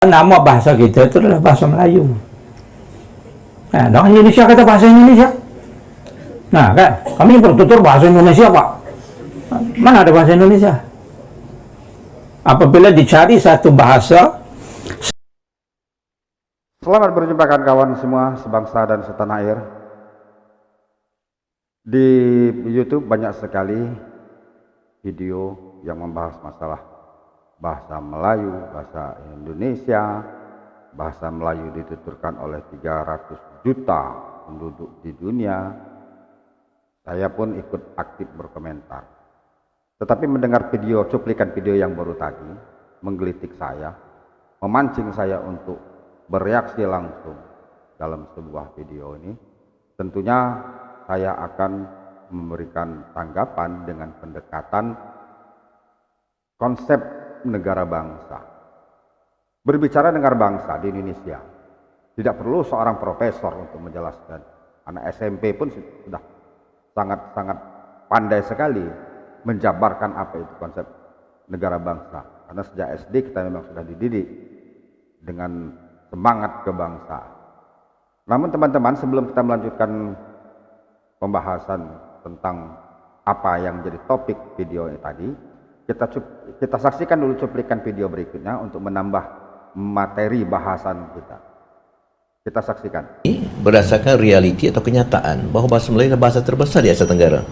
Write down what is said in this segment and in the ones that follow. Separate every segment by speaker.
Speaker 1: Nama bahasa kita itu adalah bahasa Melayu. Nah, dengan Indonesia kata bahasa Indonesia. Nah, kan kami bertutur bahasa Indonesia, Pak. Mana ada bahasa Indonesia? Apabila dicari satu bahasa.
Speaker 2: Selamat berjumpa kawan semua sebangsa dan setanah air. Di YouTube banyak sekali video yang membahas masalah bahasa Melayu, bahasa Indonesia. Bahasa Melayu dituturkan oleh 300 juta penduduk di dunia. Saya pun ikut aktif berkomentar. Tetapi mendengar cuplikan video yang baru tadi menggelitik saya, memancing saya untuk bereaksi langsung dalam sebuah video ini. Tentunya saya akan memberikan tanggapan dengan pendekatan konsep negara bangsa. Berbicara negara bangsa di Indonesia tidak perlu seorang profesor untuk menjelaskan. Anak SMP pun sudah sangat pandai sekali menjabarkan apa itu konsep negara bangsa. Karena sejak SD kita memang sudah dididik dengan semangat kebangsaan. Namun teman-teman, sebelum kita melanjutkan pembahasan tentang apa yang menjadi topik video ini tadi, kita saksikan dulu cuplikan video berikutnya untuk menambah materi bahasan kita. Kita saksikan.
Speaker 3: Berdasarkan realiti atau kenyataan bahawa bahasa Melayu adalah bahasa terbesar di Asia Tenggara.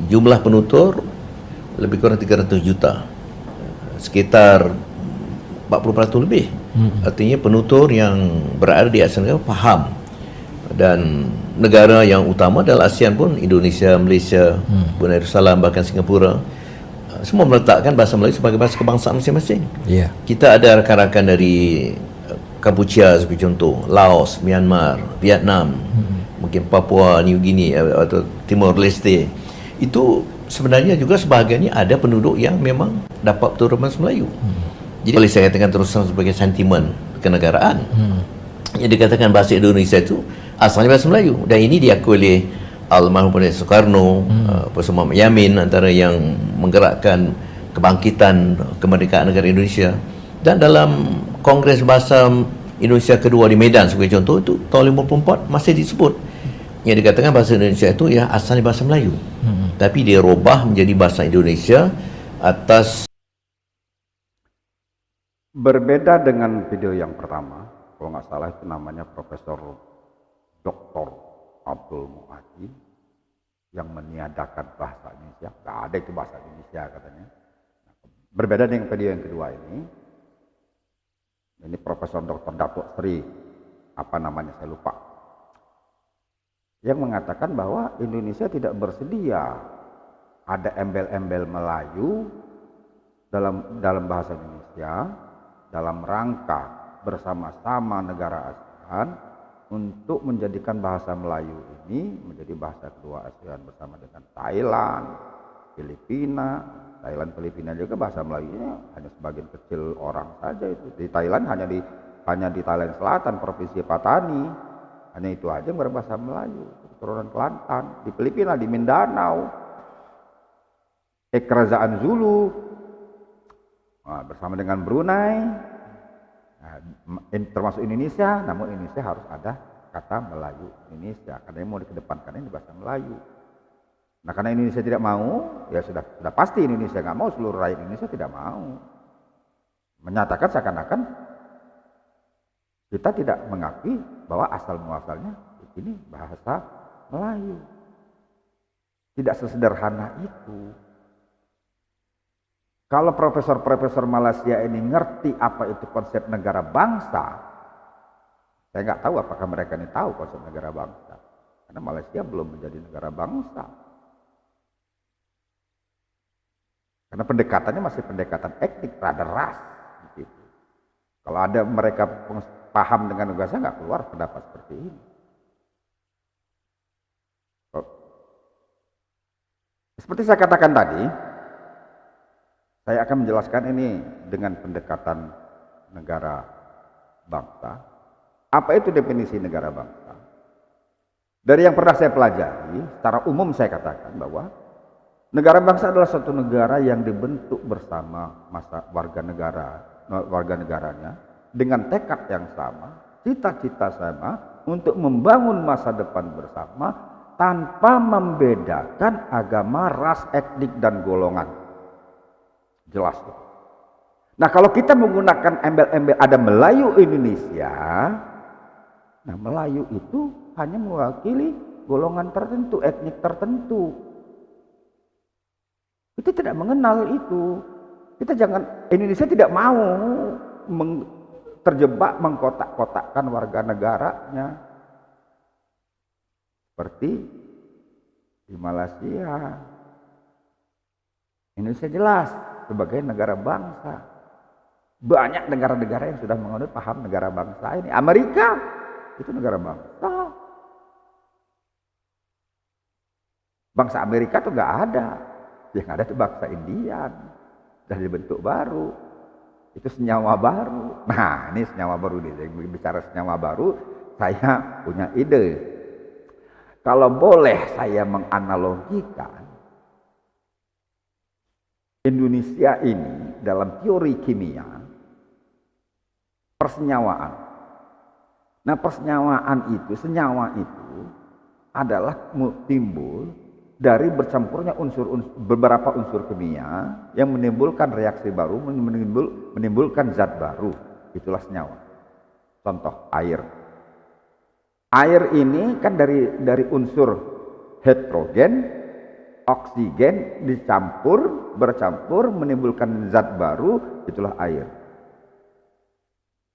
Speaker 3: Jumlah penutur lebih kurang 300 juta. Sekitar 40% lebih. Artinya penutur yang berada di Asia Tenggara faham. Dan negara yang utama adalah ASEAN pun, Indonesia, Malaysia, Brunei Darussalam, bahkan Singapura, semua meletakkan bahasa Melayu sebagai bahasa kebangsaan masing-masing. Kita ada rakan-rakan dari Kampuchia sebagai contoh, Laos, Myanmar, Vietnam, mungkin Papua New Guinea atau Timor Leste. Itu sebenarnya juga sebahagiannya ada penduduk yang memang dapat bertutur bahasa Melayu. Jadi boleh saya katakan terus terang sebagai sentimen kenegaraan. Yang dikatakan bahasa Indonesia itu asalnya bahasa Melayu, dan ini diakui oleh almarhum Presiden Soekarno, Profesor Muhammad Yamin, antara yang menggerakkan kebangkitan kemerdekaan negara Indonesia. Dan dalam Kongres Bahasa Indonesia kedua di Medan sebagai contoh, itu tahun 54 masih disebut yang dikatakan bahasa Indonesia itu ya asalnya bahasa Melayu, tapi dia robah menjadi bahasa Indonesia atas.
Speaker 2: Berbeda dengan video yang pertama, kalau nggak salah itu namanya Profesor Dr. Abdul Muhadi yang meniadakan bahasa Indonesia. Nggak ada itu bahasa Indonesia katanya. Berbeda dengan video yang kedua ini Profesor Dr. Datuk Sri, apa namanya saya lupa, yang mengatakan bahwa Indonesia tidak bersedia ada embel-embel Melayu dalam bahasa Indonesia dalam rangka bersama-sama negara ASEAN untuk menjadikan bahasa Melayu ini menjadi bahasa kedua ASEAN bersama dengan Thailand, Filipina. Filipina juga bahasa Melayunya hanya sebagian kecil orang saja itu. Di Thailand hanya di Thailand Selatan, provinsi Patani, hanya itu aja yang berbahasa Melayu, keturunan Kelantan. Di Filipina, di Mindanao, Kerajaan Zulu, bersama dengan Brunei, termasuk Indonesia. Namun Indonesia harus ada kata Melayu Indonesia karena yang mau dikedepankan ini bahasa Melayu. Nah, karena Indonesia tidak mau, ya sudah pasti Indonesia nggak mau, seluruh rakyat Indonesia tidak mau. Menyatakan seakan-akan kita tidak mengakui bahwa asal muasalnya ini bahasa Melayu. Tidak sesederhana itu. Kalau profesor-profesor Malaysia ini ngerti apa itu konsep negara bangsa, saya nggak tahu apakah mereka ini tahu konsep negara bangsa. Karena Malaysia belum menjadi negara bangsa. Karena pendekatannya masih pendekatan etnik, rada ras. Gitu. Kalau ada mereka paham dengan negara, saya nggak keluar pendapat seperti ini. Seperti saya katakan tadi, saya akan menjelaskan ini dengan pendekatan negara bangsa. Apa itu definisi negara bangsa? Dari yang pernah saya pelajari, secara umum saya katakan bahwa negara bangsa adalah suatu negara yang dibentuk bersama warga negara warga negaranya dengan tekad yang sama, cita-cita sama untuk membangun masa depan bersama tanpa membedakan agama, ras, etnik dan golongan. Jelas. Nah, kalau kita menggunakan embel-embel ada Melayu Indonesia, nah Melayu itu hanya mewakili golongan tertentu, etnik tertentu. Kita tidak mengenal itu. Kita jangan, Indonesia tidak mau terjebak mengkotak-kotakkan warga negaranya. Seperti di Malaysia. Indonesia jelas sebagai negara bangsa. Banyak negara-negara yang sudah menganut paham negara bangsa ini. Amerika itu negara bangsa. Bangsa Amerika tuh nggak ada. Yang ada itu bangsa Indian. Sudah dibentuk baru. Itu senyawa baru. Nah, ini senyawa baru nih. Bicara senyawa baru, saya punya ide. Kalau boleh saya menganalogikan, Indonesia ini dalam teori kimia, persenyawaan. Nah, persenyawaan itu, senyawa itu adalah timbul dari bercampurnya beberapa unsur kimia yang menimbulkan reaksi baru, menimbulkan zat baru. Itulah senyawa. Contoh, air. Air ini kan dari unsur hidrogen, oksigen bercampur menimbulkan zat baru, itulah air.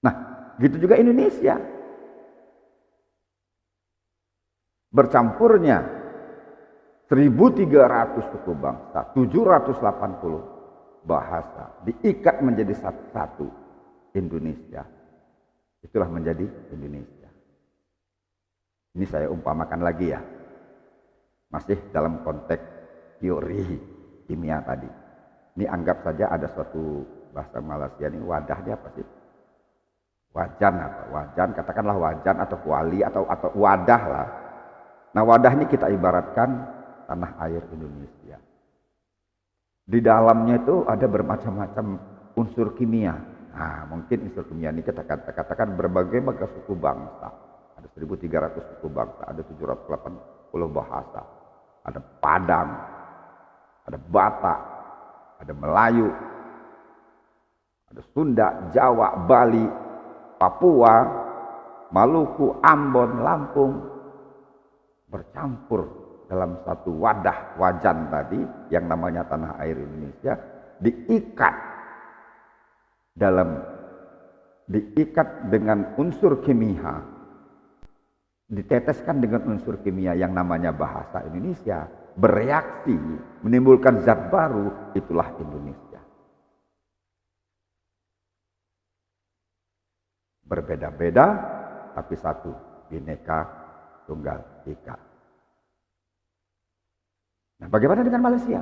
Speaker 2: Nah, gitu juga Indonesia. Bercampurnya 1.300 suku bangsa, 780 bahasa, diikat menjadi satu Indonesia. Itulah menjadi Indonesia. Ini saya umpamakan lagi ya. Masih dalam konteks teori kimia tadi. Ini anggap saja ada suatu bahasa Malaysia ini, wadahnya apa sih? Wajan apa? Wajan, katakanlah wajan atau kuali atau wadah lah. Nah, wadah ini kita ibaratkan tanah air Indonesia. Di dalamnya itu ada bermacam-macam unsur kimia. Nah, mungkin unsur kimia ini kita katakan berbagai suku bangsa. Ada 1.300 suku bangsa, ada 780 bahasa. Ada Padang, ada Batak, ada Melayu, ada Sunda, Jawa, Bali, Papua, Maluku, Ambon, Lampung, bercampur dalam satu wajan tadi yang namanya tanah air Indonesia, diikat dengan unsur kimia, diteteskan dengan unsur kimia yang namanya bahasa Indonesia, bereaksi menimbulkan zat baru, itulah Indonesia. Berbeda-beda tapi satu, Bhinneka Tunggal Ika. Nah, bagaimana dengan Malaysia?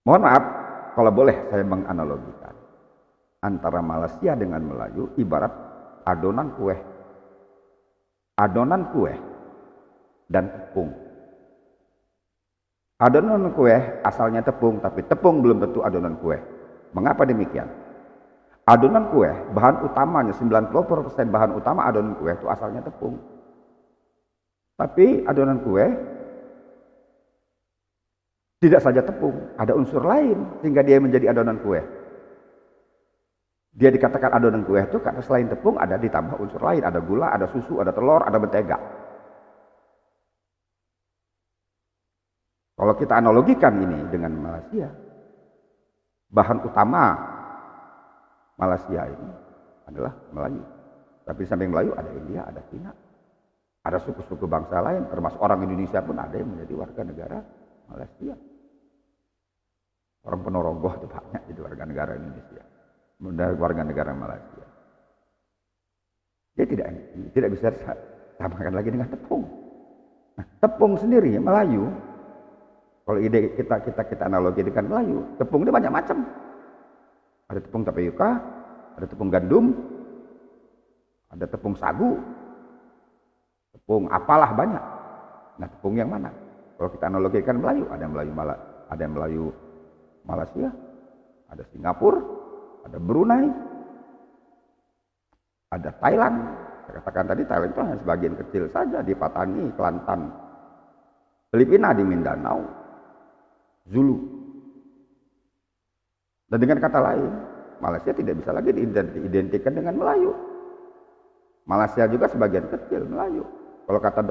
Speaker 2: Mohon maaf kalau boleh saya menganalogikan antara Malaysia dengan Melayu ibarat adonan kue dan tepung. Adonan kue asalnya tepung, tapi tepung belum tentu adonan kue. Mengapa demikian? Adonan kue, bahan utamanya 90% bahan utama adonan kue itu asalnya tepung. Tapi adonan kue tidak saja tepung, ada unsur lain sehingga dia menjadi adonan kue. Dia dikatakan adonan kue itu karena selain tepung ada ditambah unsur lain, ada gula, ada susu, ada telur, ada mentega. Kalau kita analogikan ini dengan Malaysia, bahan utama Malaysia ini adalah Melayu. Tapi di samping Melayu ada India, ada Cina, ada suku-suku bangsa lain, termasuk orang Indonesia pun ada yang menjadi warga negara Malaysia. Orang Ponorogo itu banyak jadi warga negara Indonesia. Warga negara Malaysia. Dia tidak bisa samakan lagi dengan tepung. Nah, tepung sendiri Melayu, kalau ide kita analogi dengan Melayu, tepung itu banyak macam. Ada tepung tapioka, ada tepung gandum, ada tepung sagu, tepung apalah banyak. Nah, tepung yang mana? Kalau kita analogikan Melayu, ada yang Melayu Malaysia, ada Singapura, ada Brunei, ada Thailand. Saya katakan tadi Thailand itu hanya sebagian kecil saja di Patani, Kelantan, Filipina di Mindanao, Zulu. Dan dengan kata lain, Malaysia tidak bisa lagi diidentikan dengan Melayu. Malaysia juga sebagian kecil Melayu. Kalau kata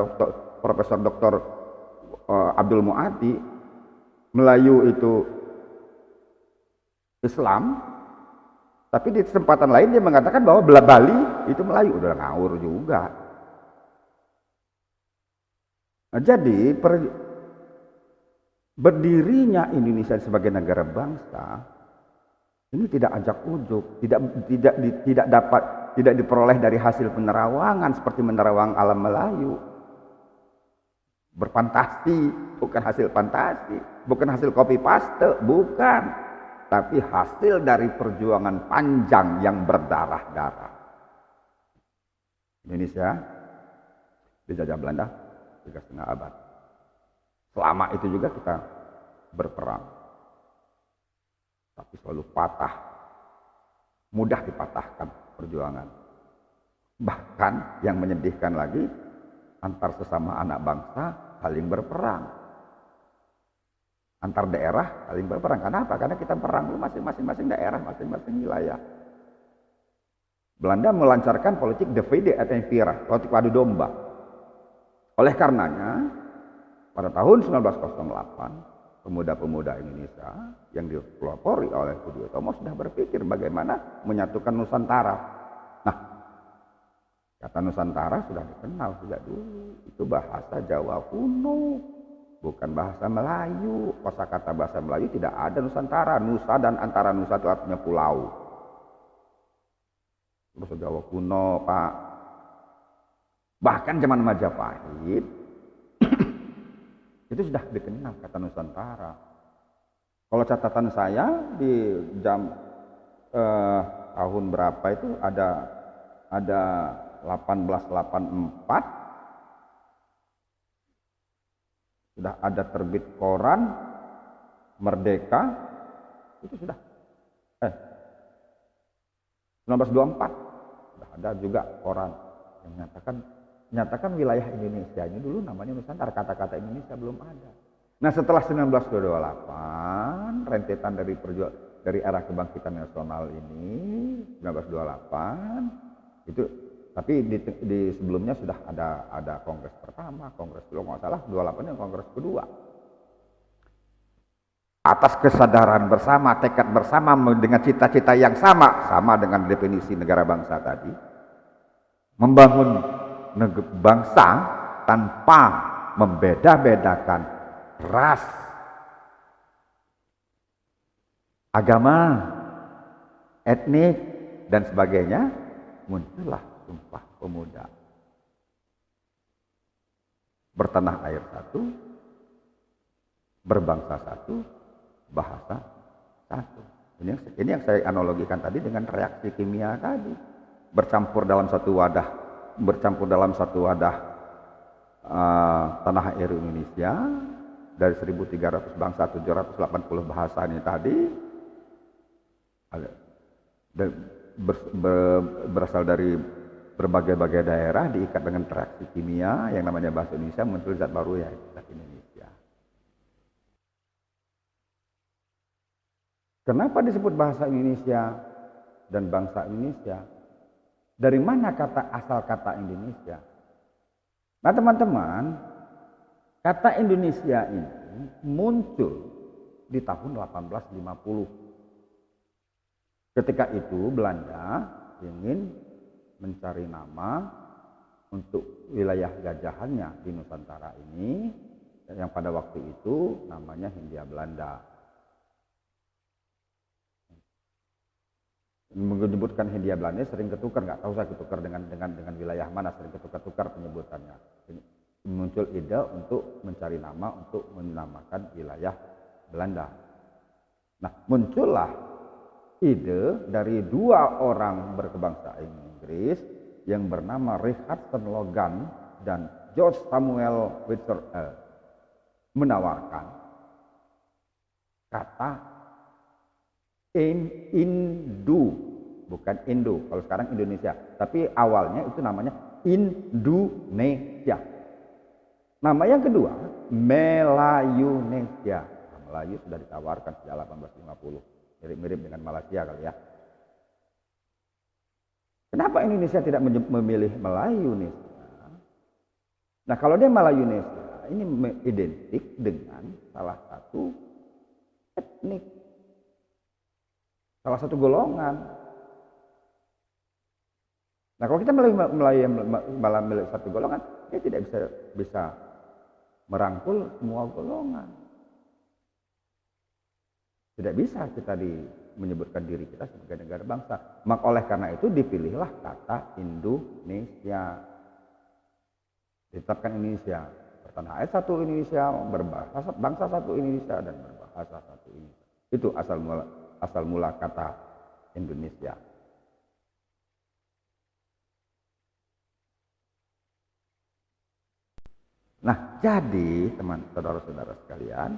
Speaker 2: Profesor Dr. Abdul Muati, Melayu itu Islam, tapi di kesempatan lain dia mengatakan bahwa Bali itu Melayu. Udah ngawur juga. Nah, jadi berdirinya Indonesia sebagai negara bangsa ini tidak ajak ujuk, tidak diperoleh dari hasil penerawangan seperti menerawang alam Melayu. Berfantasi, bukan hasil fantasi, bukan hasil copy paste, bukan, tapi hasil dari perjuangan panjang yang berdarah-darah. Indonesia dijajah Belanda 3,5 abad. Selama itu juga kita berperang. Tapi selalu patah, mudah dipatahkan perjuangan. Bahkan yang menyedihkan lagi, antar sesama anak bangsa saling berperang. Antar daerah saling berperang. Kenapa? Karena kita perang masing-masing daerah, masing-masing wilayah. Belanda melancarkan politik divide et impera, politik adu domba. Oleh karenanya, pada tahun 1908, pemuda-pemuda Indonesia yang dipelopori oleh Budi Utomo sudah berpikir bagaimana menyatukan Nusantara. Nah, kata Nusantara sudah dikenal sejak dulu. Itu bahasa Jawa kuno, bukan bahasa Melayu. Kosakata bahasa Melayu tidak ada Nusantara. Nusa dan antara Nusa itu artinya pulau. Bahasa Jawa kuno, Pak. Bahkan zaman Majapahit itu sudah dikenal kata Nusantara. Kalau catatan saya di jam tahun berapa itu ada 1884 sudah ada terbit koran Merdeka, itu sudah 1924 sudah ada juga koran yang menyatakan wilayah Indonesia ini dulu namanya Nusantara, kata-kata Indonesia belum ada. Nah, setelah 1928, rentetan dari era kebangkitan nasional ini 1928 itu, tapi di sebelumnya sudah ada kongres pertama, kongres kalau nggak salah 28 yang kongres kedua. Atas kesadaran bersama, tekad bersama dengan cita-cita yang sama dengan definisi negara bangsa tadi, membangun bangsa tanpa membeda-bedakan ras, agama, etnik, dan sebagainya, muncullah Sumpah Pemuda. Bertanah air satu, berbangsa satu, bahasa satu. Ini yang saya analogikan tadi dengan reaksi kimia tadi. Bercampur dalam satu wadah tanah air Indonesia dari 1.300 bangsa, 780 bahasa ini tadi berasal dari berbagai-bagai daerah, diikat dengan reaksi kimia yang namanya bahasa Indonesia, muncul zat baru ya, zat Indonesia. Kenapa disebut bahasa Indonesia dan bangsa Indonesia? Dari mana asal kata Indonesia? Nah, teman-teman, kata Indonesia ini muncul di tahun 1850. Ketika itu Belanda ingin mencari nama untuk wilayah jajahannya di Nusantara ini, yang pada waktu itu namanya Hindia Belanda. Menyebutkan Hindia Belanda sering ketukar, nggak tahu saya ketukar dengan wilayah mana, sering ketukar penyebutannya. Muncul ide untuk mencari nama untuk menamakan wilayah Belanda. Nah, muncullah ide dari dua orang berkebangsaan Inggris yang bernama Richardson Logan dan George Samuel Windsor menawarkan kata Indu, bukan Indo. Kalau sekarang Indonesia, tapi awalnya itu namanya Indonesia. Nama yang kedua, Melayunesia. Nah, Melayu sudah ditawarkan sejak 1850, mirip-mirip dengan Malaysia kali ya. Kenapa Indonesia tidak memilih Melayunesia? Nah, kalau dia Melayunesia, ini identik dengan salah satu etnik, salah satu golongan. Nah, kalau kita Melayu satu golongan, dia tidak bisa merangkul semua golongan. Tidak bisa kita menyebutkan diri kita sebagai negara bangsa. Maka oleh karena itu dipilihlah kata Indonesia. Ditetapkan Indonesia, bertanah air satu Indonesia, berbahasa bangsa satu Indonesia, dan berbahasa satu Indonesia. Itu asal mula kata Indonesia. Nah, jadi teman saudara-saudara sekalian,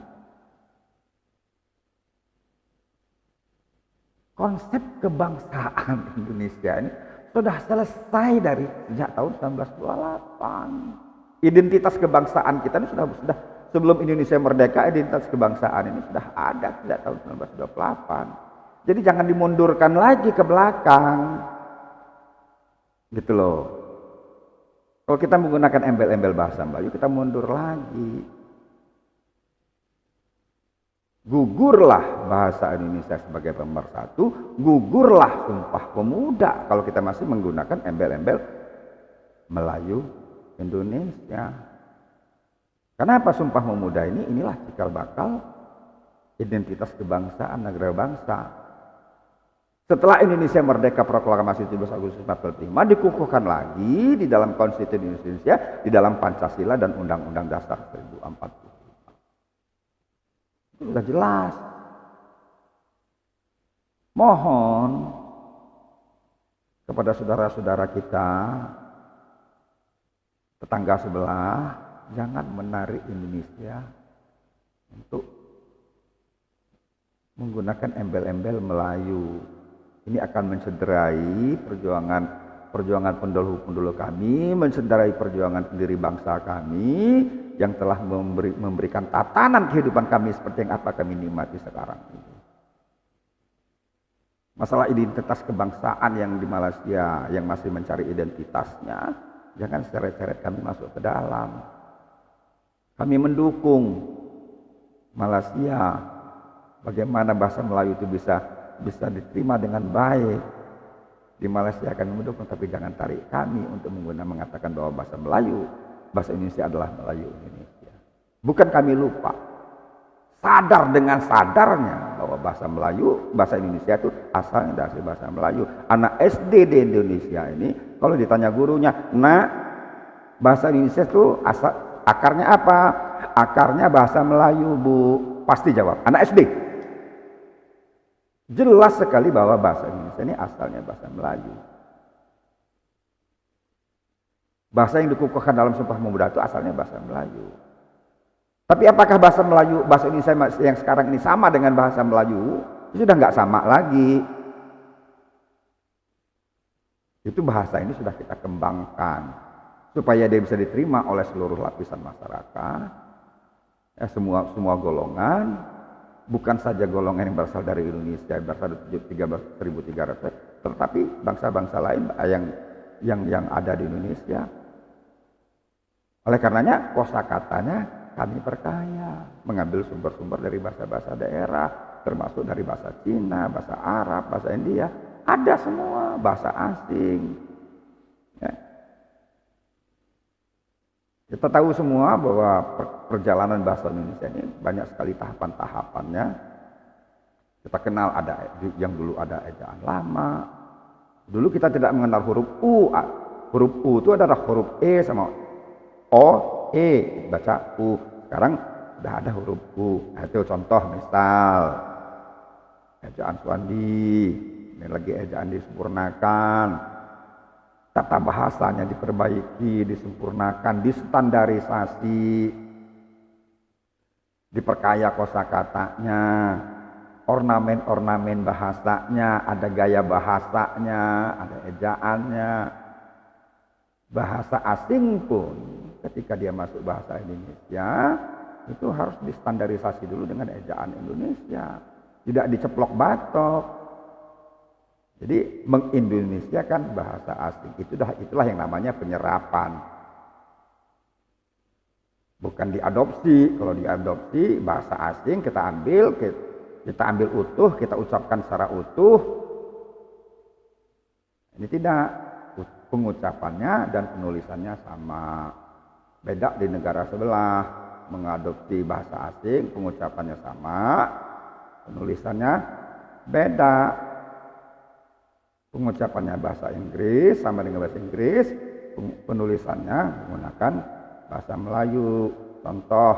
Speaker 2: konsep kebangsaan Indonesia ini sudah selesai dari sejak tahun 1928. Identitas kebangsaan kita ini sudah sebelum Indonesia merdeka, identitas kebangsaan ini sudah ada sejak tahun 1928. Jadi jangan dimundurkan lagi ke belakang. Gitu loh. Kalau kita menggunakan embel-embel bahasa Melayu, kita mundur lagi. Gugurlah bahasa Indonesia sebagai pemersatu, gugurlah Sumpah Pemuda kalau kita masih menggunakan embel-embel Melayu Indonesia. Kenapa Sumpah Pemuda ini? Inilah cikal bakal identitas kebangsaan negara bangsa. Setelah Indonesia merdeka proklamasi 17 Agustus 45 dikukuhkan lagi di dalam Konstitusi Indonesia, di dalam Pancasila dan Undang-Undang Dasar 1045. Itu sudah jelas. Mohon kepada saudara-saudara kita, tetangga sebelah, jangan menarik Indonesia untuk menggunakan embel-embel Melayu. Ini akan mencederai perjuangan pendahulu kami, mencederai perjuangan pendiri bangsa kami yang telah memberikan tatanan kehidupan kami seperti yang apa kami nikmati sekarang ini. Masalah identitas kebangsaan yang di Malaysia yang masih mencari identitasnya, jangan seret-seret kami masuk ke dalam. Kami mendukung Malaysia, bagaimana bahasa Melayu itu bisa diterima dengan baik. Di Malaysia akan mendukung, tapi jangan tarik kami untuk mengatakan bahwa bahasa Melayu, bahasa Indonesia adalah Melayu Indonesia. Bukan kami lupa, sadar dengan sadarnya bahwa bahasa Melayu, bahasa Indonesia itu asalnya dari bahasa Melayu. Anak SD di Indonesia ini, kalau ditanya gurunya, nah bahasa Indonesia itu akarnya apa? Akarnya bahasa Melayu, Bu. Pasti jawab, anak SD. Jelas sekali bahwa bahasa Indonesia ini asalnya bahasa Melayu. Bahasa yang dikukuhkan dalam Sumpah Pemuda itu asalnya bahasa Melayu. Tapi apakah bahasa Melayu, bahasa Indonesia yang sekarang ini sama dengan bahasa Melayu? Sudah nggak sama lagi. Itu bahasa ini sudah kita kembangkan supaya dia bisa diterima oleh seluruh lapisan masyarakat, semua golongan. Bukan saja golongan yang berasal dari Indonesia, berasal dari 13.300, tetapi bangsa-bangsa lain yang ada di Indonesia. Oleh karenanya, kosakatanya kami perkaya, mengambil sumber-sumber dari bahasa-bahasa daerah, termasuk dari bahasa Cina, bahasa Arab, bahasa India, ada semua bahasa asing. Ya. Kita tahu semua bahwa perjalanan bahasa Indonesia ini banyak sekali tahapan-tahapannya. Kita kenal ada yang dulu ada ejaan lama. Dulu kita tidak mengenal huruf U. Huruf U itu adalah huruf E sama O, E. Baca U. Sekarang sudah ada huruf U. Nah, itu contoh misal. Ejaan Swandi. Ini lagi ejaan disempurnakan. Tata bahasanya diperbaiki, disempurnakan, distandarisasi, diperkaya kosakatanya. ornamen-ornamen bahasanya, ada gaya bahasanya, ada ejaannya. Bahasa asing pun ketika dia masuk bahasa Indonesia itu harus distandarisasi dulu dengan ejaan Indonesia, tidak diceplok batok. Jadi mengindonesiakan bahasa asing itulah yang namanya penyerapan. Bukan diadopsi. Kalau diadopsi bahasa asing kita ambil utuh, kita ucapkan secara utuh. Ini tidak, pengucapannya dan penulisannya sama. Beda di negara sebelah, mengadopsi bahasa asing, pengucapannya sama, penulisannya beda. Pengucapannya bahasa Inggris sama dengan bahasa Inggris, penulisannya menggunakan bahasa Melayu. Contoh,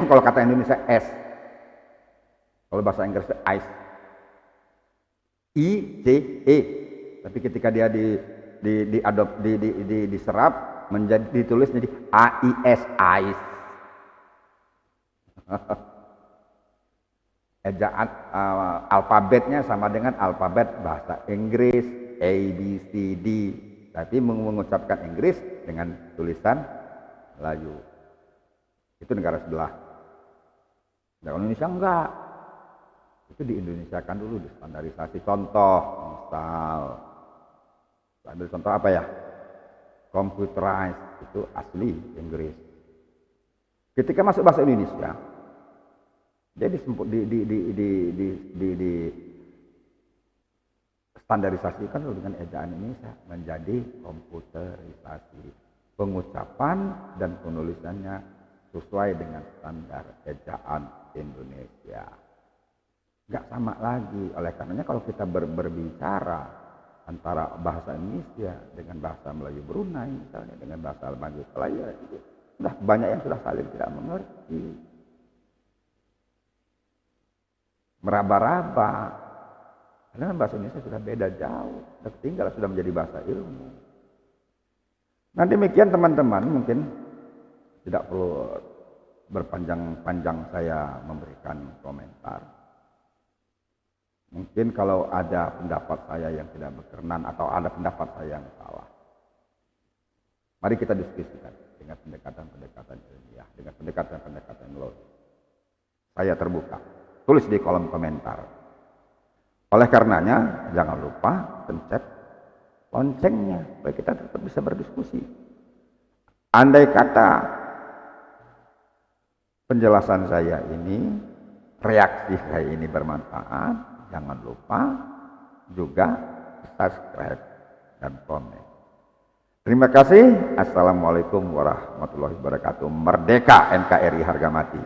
Speaker 2: kalau kata Indonesia S, kalau bahasa Inggris ice, I-C-E. Tapi ketika dia diserap menjadi ditulis jadi A-I-S, ice. Ejaan alfabetnya sama dengan alfabet bahasa Inggris, A, B, C, D. Tapi mengucapkan Inggris dengan tulisan Melayu. Itu negara sebelah. Negara Indonesia enggak. Itu di-Indonesiakan dulu, distandarisasi. Contoh, misal, ambil contoh apa ya? Computerized, itu asli Inggris. Ketika masuk bahasa Indonesia, jadi di standarisasikan dengan ejaan Indonesia menjadi komputerisasi. Pengucapan dan penulisannya sesuai dengan standar ejaan Indonesia. Nggak sama lagi. Oleh karenanya kalau kita berbicara antara bahasa Indonesia dengan bahasa Melayu Brunei misalnya, dengan bahasa Melayu Malaya, itu sudah banyak yang sudah saling tidak mengerti. Meraba-raba. Karena bahasa Indonesia sudah beda jauh, sudah tinggal, sudah menjadi bahasa ilmu. Nah demikian teman-teman, mungkin tidak perlu berpanjang-panjang saya memberikan komentar. Mungkin kalau ada pendapat saya yang tidak berkenan atau ada pendapat saya yang salah, mari kita diskusikan dengan pendekatan-pendekatan ilmiah, dengan pendekatan-pendekatan logis. Saya terbuka. Tulis di kolom komentar. Oleh karenanya, jangan lupa pencet loncengnya, supaya kita tetap bisa berdiskusi. Andai kata penjelasan saya ini, reaksi saya ini bermanfaat, jangan lupa juga subscribe dan komen. Terima kasih. Assalamualaikum warahmatullahi wabarakatuh. Merdeka NKRI harga mati.